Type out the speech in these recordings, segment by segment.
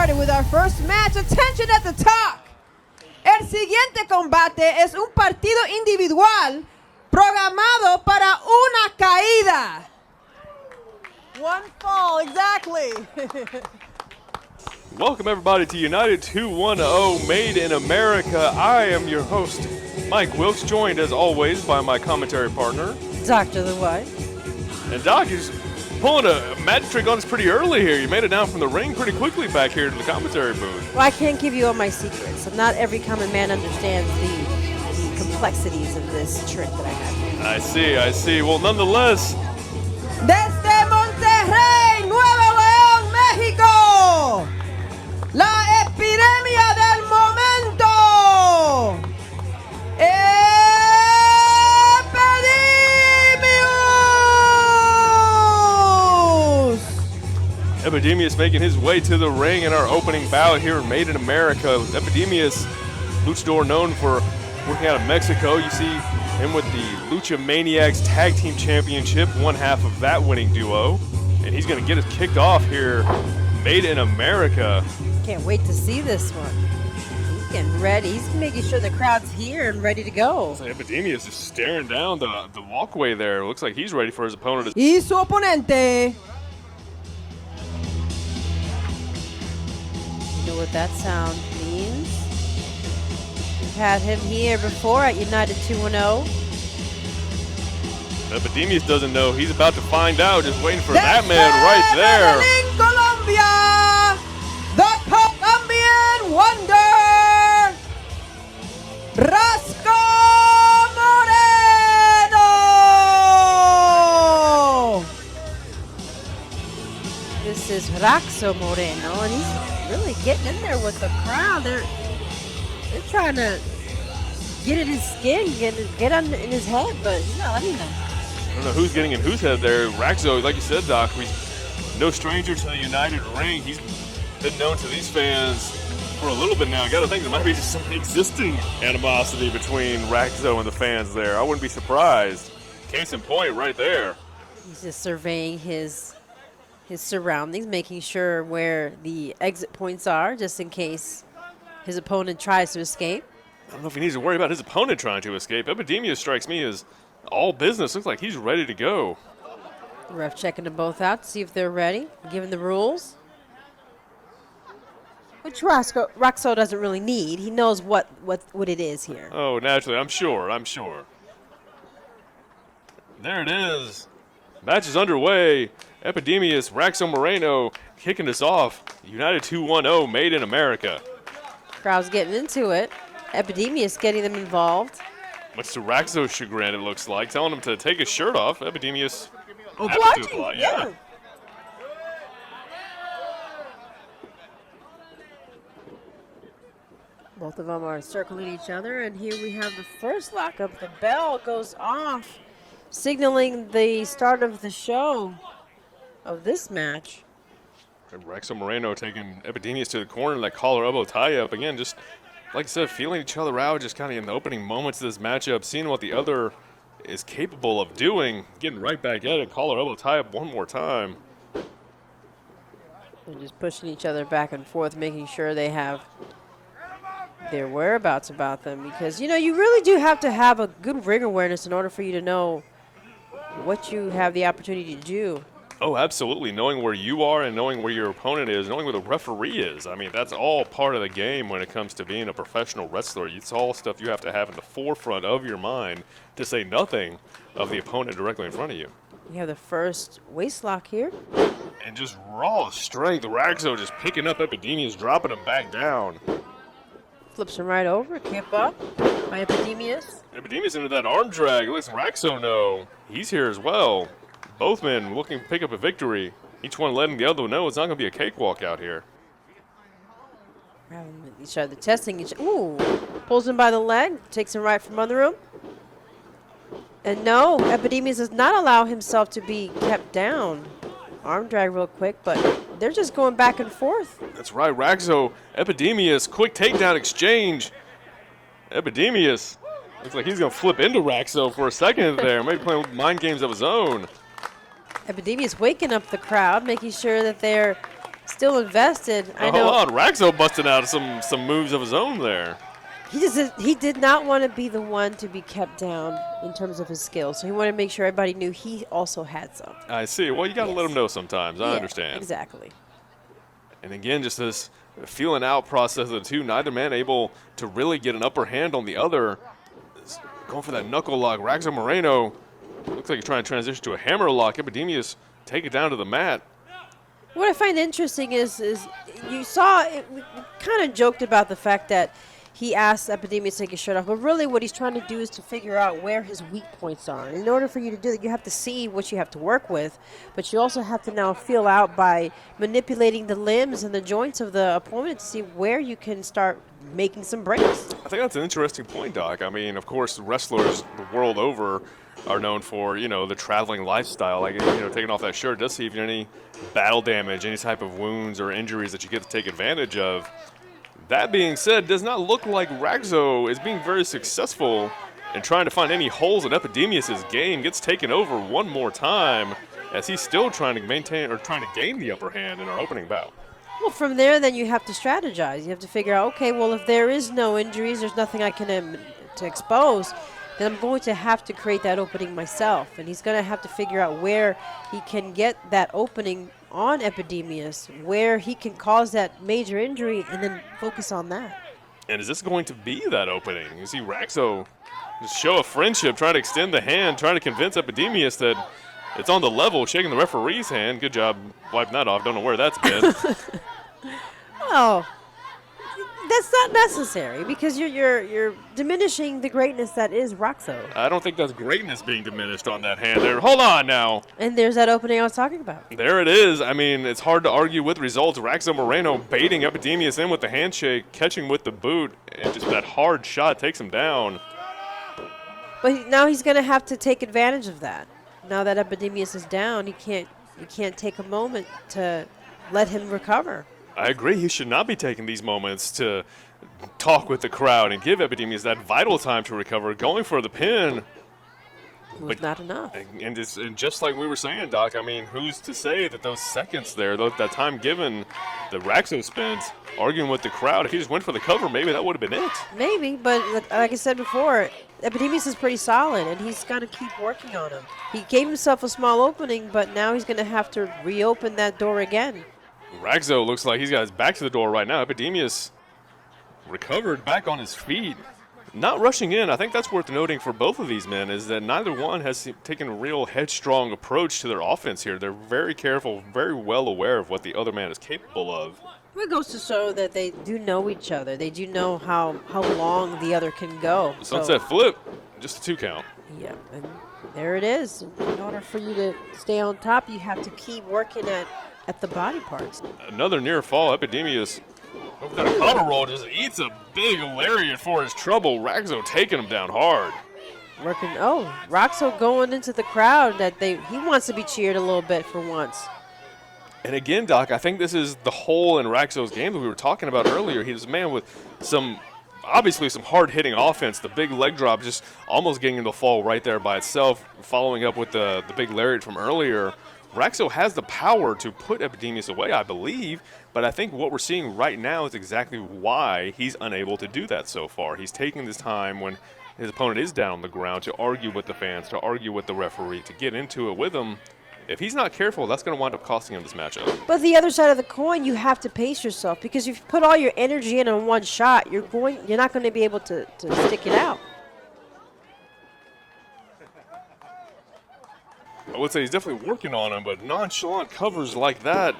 started with our first match. Attention at the top. El siguiente combate es un partido individual programado para una caída. One fall, exactly. Welcome everybody to United210 Made in America. I am your host, Mike Wilkes, joined as always by my commentary partner, Dr. The White. And Doc is pulling a magic trick on us pretty early here. You made it down from the ring pretty quickly back here to the commentary booth. Well, I can't give you all my secrets. Not every common man understands the complexities of this trick that I have. I see. Well, nonetheless, Desde Monterrey, Nuevo León, México, la epidemia del momento. Epydemius making his way to the ring in our opening bout here in Made in America. Epydemius, luchador known for working out of Mexico. You see him with the Lucha Maniacs Tag Team Championship, one half of that winning duo. And he's going to get us kicked off here, Made in America. Can't wait to see this one. He's getting ready. He's making sure the crowd's here and ready to go. So Epydemius is staring down the walkway there. Looks like he's ready for his opponent. Y su oponente. You know what that sound means? We've had him here before at United210. Epydemius doesn't know. He's about to find out. Just waiting for that man right there. In Colombia, the Colombian wonder, Rakzo Moreno. This is Rakzo Moreno, and he's really getting in there with the crowd. They're trying to get in his skin, get in his head, but he's not letting them. I don't know who's getting in whose head there. Rakzo, like you said, Doc, he's no stranger to the United ring. He's been known to these fans for a little bit now. I gotta think there might be some existing animosity between Rakzo and the fans there. I wouldn't be surprised. Case in point right there. He's just surveying his surroundings, making sure where the exit points are, just in case his opponent tries to escape. I don't know if he needs to worry about his opponent trying to escape. Epydemius strikes me as all business. Looks like he's ready to go. The ref checking them both out to see if they're ready, given the rules. Which Rakzo doesn't really need. He knows what it is here. Oh, naturally, I'm sure. There it is. Match is underway. Epydemius, Rakzo Moreno kicking us off. United210 Made in America. Crowd's getting into it. Epydemius getting them involved. Much to Rakzo's chagrin, it looks like. Telling him to take his shirt off. Epydemius. Blocking, yeah. Both of them are circling each other, and here we have the first lockup. The bell goes off, signaling the start of the show of this match. Rakzo Moreno taking Epydemius to the corner, that collar elbow tie-up. Again, just like I said, feeling each other out, just kind of in the opening moments of this matchup, seeing what the other is capable of doing, getting right back at it, collar elbow tie-up one more time. And just pushing each other back and forth, making sure they have their whereabouts about them, because, you know, you really do have to have a good ring awareness in order for you to know what you have the opportunity to do. Oh, absolutely. Knowing where you are and knowing where your opponent is, knowing where the referee is. I mean, that's all part of the game when it comes to being a professional wrestler. It's all stuff you have to have in the forefront of your mind, to say nothing of the opponent directly in front of you. We have the first waist lock here. And just raw strength. Rakzo just picking up Epydemius, dropping him back down. Flips him right over, kept up by Epydemius. Epydemius into that arm drag. Listen, Rakzo know he's here as well. Both men looking to pick up a victory. Each one letting the other know it's not going to be a cakewalk out here. Each other testing each. Ooh, pulls him by the leg, takes him right from under him. And no, Epydemius does not allow himself to be kept down. Arm drag real quick, but they're just going back and forth. That's right, Rakzo, Epydemius, quick takedown exchange. Epydemius looks like he's going to flip into Rakzo for a second there, maybe playing mind games of his own. Epydemius waking up the crowd, making sure that they're still invested. I know. Hold on, Rakzo busted out some moves of his own there. He did not want to be the one to be kept down in terms of his skills. So he wanted to make sure everybody knew he also had some. I see. Well, you got to let him know sometimes. I understand. Exactly. And again, just this feeling out process of the two. Neither man able to really get an upper hand on the other. Going for that knuckle lock. Rakzo Moreno looks like he's trying to transition to a hammer lock. Epydemius take it down to the mat. What I find interesting is you saw it, we kind of joked about the fact that he asked Epydemius to take his shirt off, but really what he's trying to do is to figure out where his weak points are. In order for you to do that, you have to see what you have to work with, but you also have to now feel out by manipulating the limbs and the joints of the opponent to see where you can start making some breaks. I think that's an interesting point, Doc. I mean, of course, wrestlers the world over are known for, the traveling lifestyle. Like, taking off that shirt does see if you have any battle damage, any type of wounds or injuries that you get to take advantage of. That being said, it does not look like Rakzo is being very successful in trying to find any holes in Epydemius' game. Gets taken over one more time as he's still trying to maintain or trying to gain the upper hand in our opening bout. Well, from there, then you have to strategize. You have to figure out, okay, well, if there is no injuries, there's nothing I can to expose, then I'm going to have to create that opening myself. And he's going to have to figure out where he can get that opening on Epydemius, where he can cause that major injury, and then focus on that. And is this going to be that opening? You see Rakzo just show a friendship, trying to extend the hand, trying to convince Epydemius that it's on the level, shaking the referee's hand. Good job wiping that off. Don't know where that's been. Oh, that's not necessary because you're diminishing the greatness that is Rakzo. I don't think that's greatness being diminished on that hand there. Hold on now. And there's that opening I was talking about. There it is. I mean, it's hard to argue with results. Rakzo Moreno baiting Epydemius in with the handshake, catching with the boot, and just that hard shot takes him down. But now he's going to have to take advantage of that. Now that Epydemius is down, you can't take a moment to let him recover. I agree. He should not be taking these moments to talk with the crowd and give Epydemius that vital time to recover. Going for the pin was not enough. And just like we were saying, Doc, I mean, who's to say that those seconds there, that time given, the Rakzo spent arguing with the crowd, if he just went for the cover, maybe that would have been it. Maybe, but like I said before, Epydemius is pretty solid, and he's got to keep working on him. He gave himself a small opening, but now he's going to have to reopen that door again. Rakzo looks like he's got his back to the door right now. Epydemius recovered back on his feet. Not rushing in. I think that's worth noting for both of these men is that neither one has taken a real headstrong approach to their offense here. They're very careful, very well aware of what the other man is capable of. It goes to show that they do know each other. They do know how long the other can go. Sunset flip, just a 2 count. Yeah, and there it is. In order for you to stay on top, you have to keep working at the body parts. Another near fall. Epydemius over that collar roll just eats a big lariat for his trouble. Rakzo taking him down hard. Rakzo going into the crowd he wants to be cheered a little bit for once. And again, Doc, I think this is the hole in Rakzo's game that we were talking about earlier. He's a man with obviously some hard-hitting offense. The big leg drop just almost getting him to fall right there by itself, following up with the big lariat from earlier. Rakzo has the power to put Epydemius away, I believe, but I think what we're seeing right now is exactly why he's unable to do that so far. He's taking this time when his opponent is down on the ground to argue with the fans, to argue with the referee, to get into it with him. If he's not careful, that's going to wind up costing him this matchup. But the other side of the coin, you have to pace yourself because if you put all your energy in on one shot, you're not going to be able to stick it out. I would say he's definitely working on him, but nonchalant covers like that,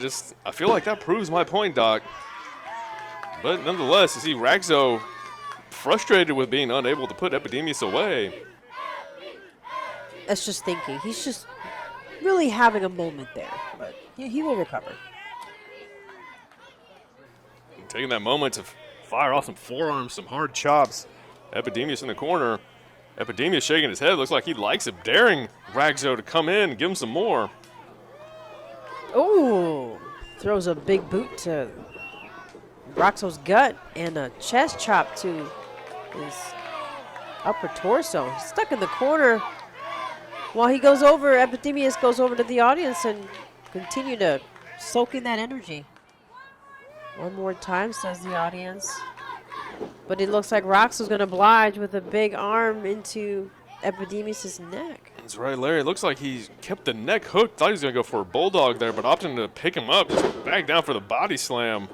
I feel like that proves my point, Doc. But nonetheless, you see Rakzo frustrated with being unable to put Epydemius away. That's just thinking. He's just really having a moment there, but he will recover. Taking that moment to fire off some forearms, some hard chops. Epydemius in the corner. Epydemius shaking his head. Looks like he likes it, daring Rakzo to come in and give him some more. Ooh, throws a big boot to Rakzo's gut and a chest chop to his upper torso. He's stuck in the corner. While he goes over, Epydemius goes over to the audience and continue to soak in that energy. One more time, says the audience. But it looks like Rakzo's going to oblige with a big arm into Epydemius' neck. That's right, Larry. It looks like he kept the neck hooked. Thought he was going to go for a bulldog there, but opted to pick him up. Just back down for the body slam.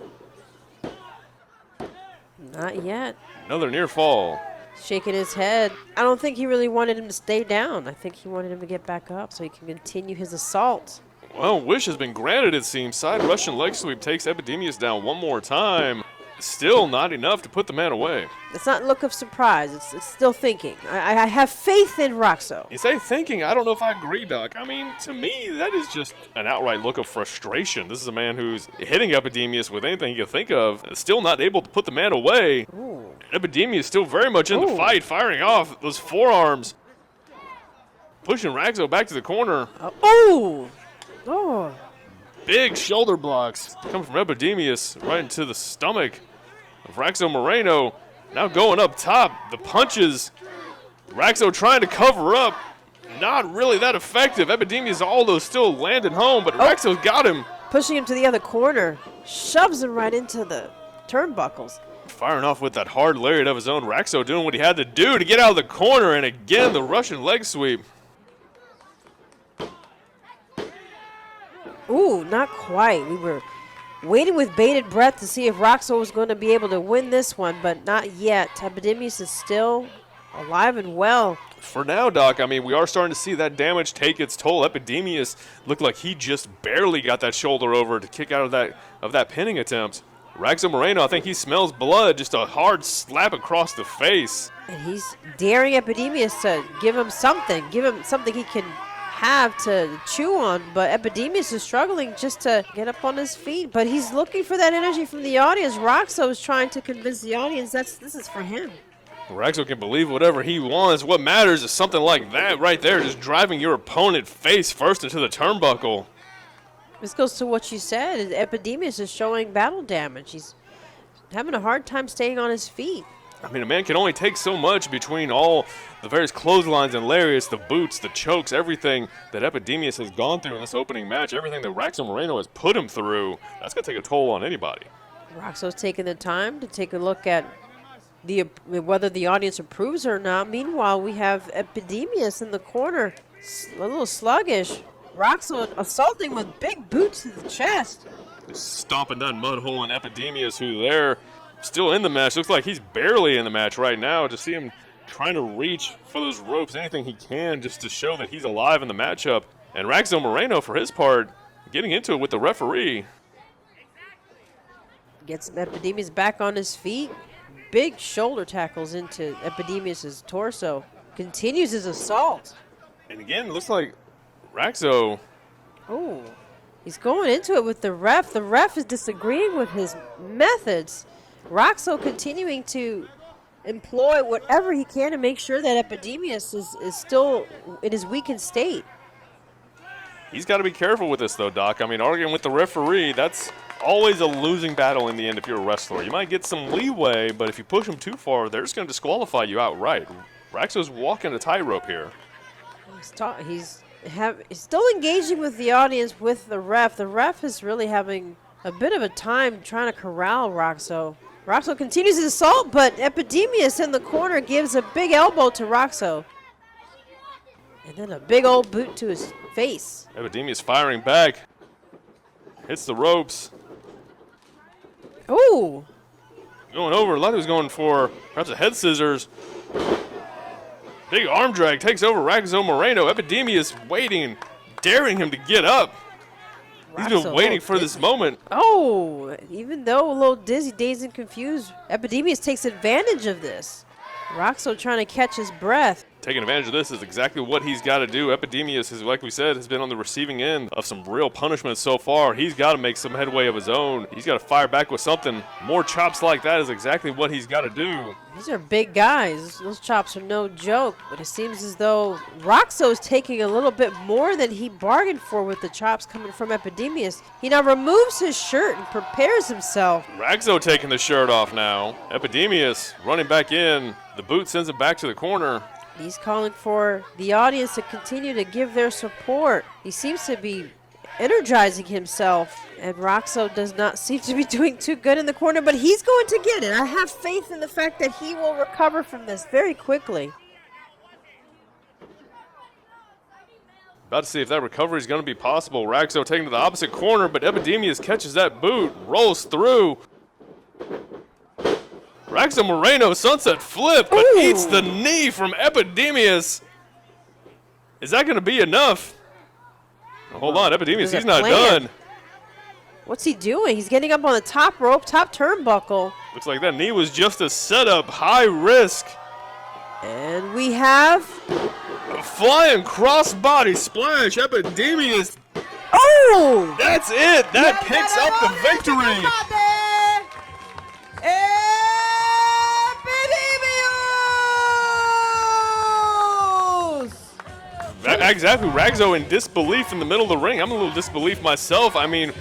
Not yet. Another near fall. Shaking his head. I don't think he really wanted him to stay down. I think he wanted him to get back up so he can continue his assault. Well, wish has been granted, it seems. Side Russian leg sweep takes Epydemius down one more time. Still not enough to put the man away. It's not a look of surprise. It's still thinking. I have faith in Rakzo. You say thinking, I don't know if I agree, Doc. I mean, to me, that is just an outright look of frustration. This is a man who's hitting Epydemius with anything he can think of, and still not able to put the man away. Ooh. Epydemius still very much in the fight, firing off those forearms. Pushing Rakzo back to the corner. Oh! Big shoulder blocks come from Epydemius right into the stomach of Rakzo Moreno. Now going up top, the punches. Rakzo trying to cover up. Not really that effective. Epydemius, although still landed home, but Rakzo's got him. Pushing him to the other corner. Shoves him right into the turnbuckles. Firing off with that hard lariat of his own. Rakzo doing what he had to do to get out of the corner. And again, the Russian leg sweep. Ooh, not quite. We were waiting with bated breath to see if Rakzo was going to be able to win this one, but not yet. Epydemius is still alive and well. For now, Doc, I mean, we are starting to see that damage take its toll. Epydemius looked like he just barely got that shoulder over to kick out of that pinning attempt. Rakzo Moreno, I think he smells blood, just a hard slap across the face. And he's daring Epydemius to give him something he can have to chew on, but Epydemius is struggling just to get up on his feet, but he's looking for that energy from the audience. Rakzo is trying to convince the audience this is for him. Rakzo can believe whatever he wants. What matters is something like that right there, just driving your opponent face first into the turnbuckle. This goes to what you said. Epydemius is showing battle damage. He's having a hard time staying on his feet. I mean, a man can only take so much between all the various clotheslines and lariats, the boots, the chokes, everything that Epydemius has gone through in this opening match, everything that Rakzo Moreno has put him through. That's going to take a toll on anybody. Rakzo's taking the time to take a look at whether the audience approves or not. Meanwhile, we have Epydemius in the corner, a little sluggish. Rakzo assaulting with big boots to the chest. Just stomping that mud hole in Epydemius, who there still in the match. Looks like he's barely in the match right now. To see him trying to reach for those ropes, anything he can, just to show that he's alive in the matchup. And Rakzo Moreno, for his part, getting into it with the referee. Gets Epydemius back on his feet. Big shoulder tackles into Epydemius' torso. Continues his assault. And again, it looks like Rakzo. Oh, he's going into it with the ref. The ref is disagreeing with his methods. Rakzo continuing to employ whatever he can to make sure that Epydemius is still in his weakened state. He's got to be careful with this, though, Doc. I mean, arguing with the referee, that's always a losing battle in the end if you're a wrestler. You might get some leeway, but if you push him too far, they're just going to disqualify you outright. Rakzo's walking a tightrope here. He's still engaging with the audience with the ref. The ref is really having a bit of a time trying to corral Rakzo. Rakzo continues his assault, but Epydemius in the corner gives a big elbow to Rakzo. And then a big old boot to his face. Epydemius firing back. Hits the ropes. Ooh. Going over. Like he was going for perhaps a head scissors. Big arm drag takes over Rakzo Moreno. Epydemius waiting, daring him to get up. He's been waiting for this moment. Oh, even though a little dizzy, dazed, and confused, Epydemius takes advantage of this. Rakzo trying to catch his breath. Taking advantage of this is exactly what he's got to do. Epydemius, like we said, has been on the receiving end of some real punishment so far. He's got to make some headway of his own. He's got to fire back with something. More chops like that is exactly what he's got to do. These are big guys. Those chops are no joke. But it seems as though Rakzo is taking a little bit more than he bargained for with the chops coming from Epydemius. He now removes his shirt and prepares himself. Rakzo taking the shirt off now. Epydemius running back in. The boot sends him back to the corner. He's calling for the audience to continue to give their support. He seems to be energizing himself. And Rakzo does not seem to be doing too good in the corner, but he's going to get it. I have faith in the fact that he will recover from this very quickly. About to see if that recovery is going to be possible. Rakzo taking to the opposite corner, but Epydemius catches that boot, rolls through. Rakzo Moreno sunset flip, but eats the knee from Epydemius. Is that going to be enough? Hold on, Epydemius, he's not done. What's he doing? He's getting up on the top rope, top turnbuckle. Looks like that knee was just a setup, high risk. And we have a flying crossbody splash, Epydemius. Oh! That's it. That picks up the victory. Exactly. Rakzo in disbelief in the middle of the ring. I'm a little disbelief myself. I mean,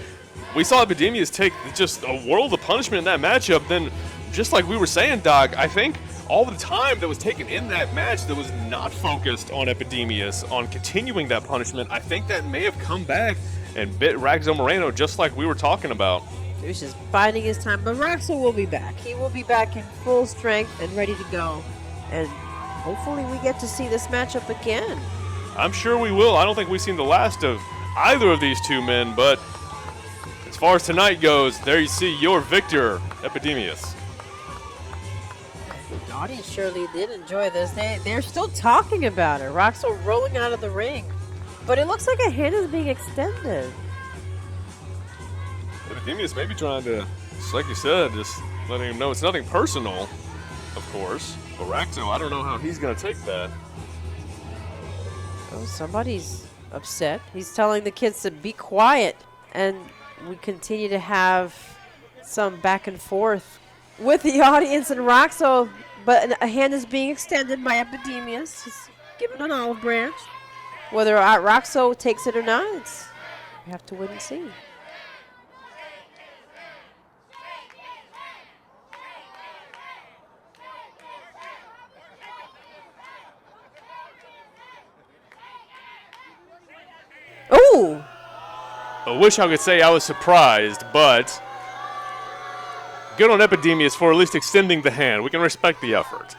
we saw Epydemius take just a world of punishment in that matchup. Then, just like we were saying, Doc, I think all the time that was taken in that match that was not focused on Epydemius, on continuing that punishment, I think that may have come back and bit Rakzo Moreno just like we were talking about. He was just biding his time, but Rakzo will be back. He will be back in full strength and ready to go. And hopefully we get to see this matchup again. I'm sure we will. I don't think we've seen the last of either of these two men, but as far as tonight goes, there you see your victor, Epydemius. The audience surely did enjoy this. They're still talking about it. Rakzo rolling out of the ring. But it looks like a hand is being extended. Epydemius may be trying to, just like you said, just letting him know it's nothing personal, of course. But Rakzo, I don't know how he's going to take that. Oh, somebody's upset. He's telling the kids to be quiet. And we continue to have some back and forth with the audience and Rakzo. But a hand is being extended by Epydemius. He's given an olive branch. Whether Rakzo takes it or not, we have to wait and see. Ooh! I wish I could say I was surprised, but good on Epydemius for at least extending the hand. We can respect the effort.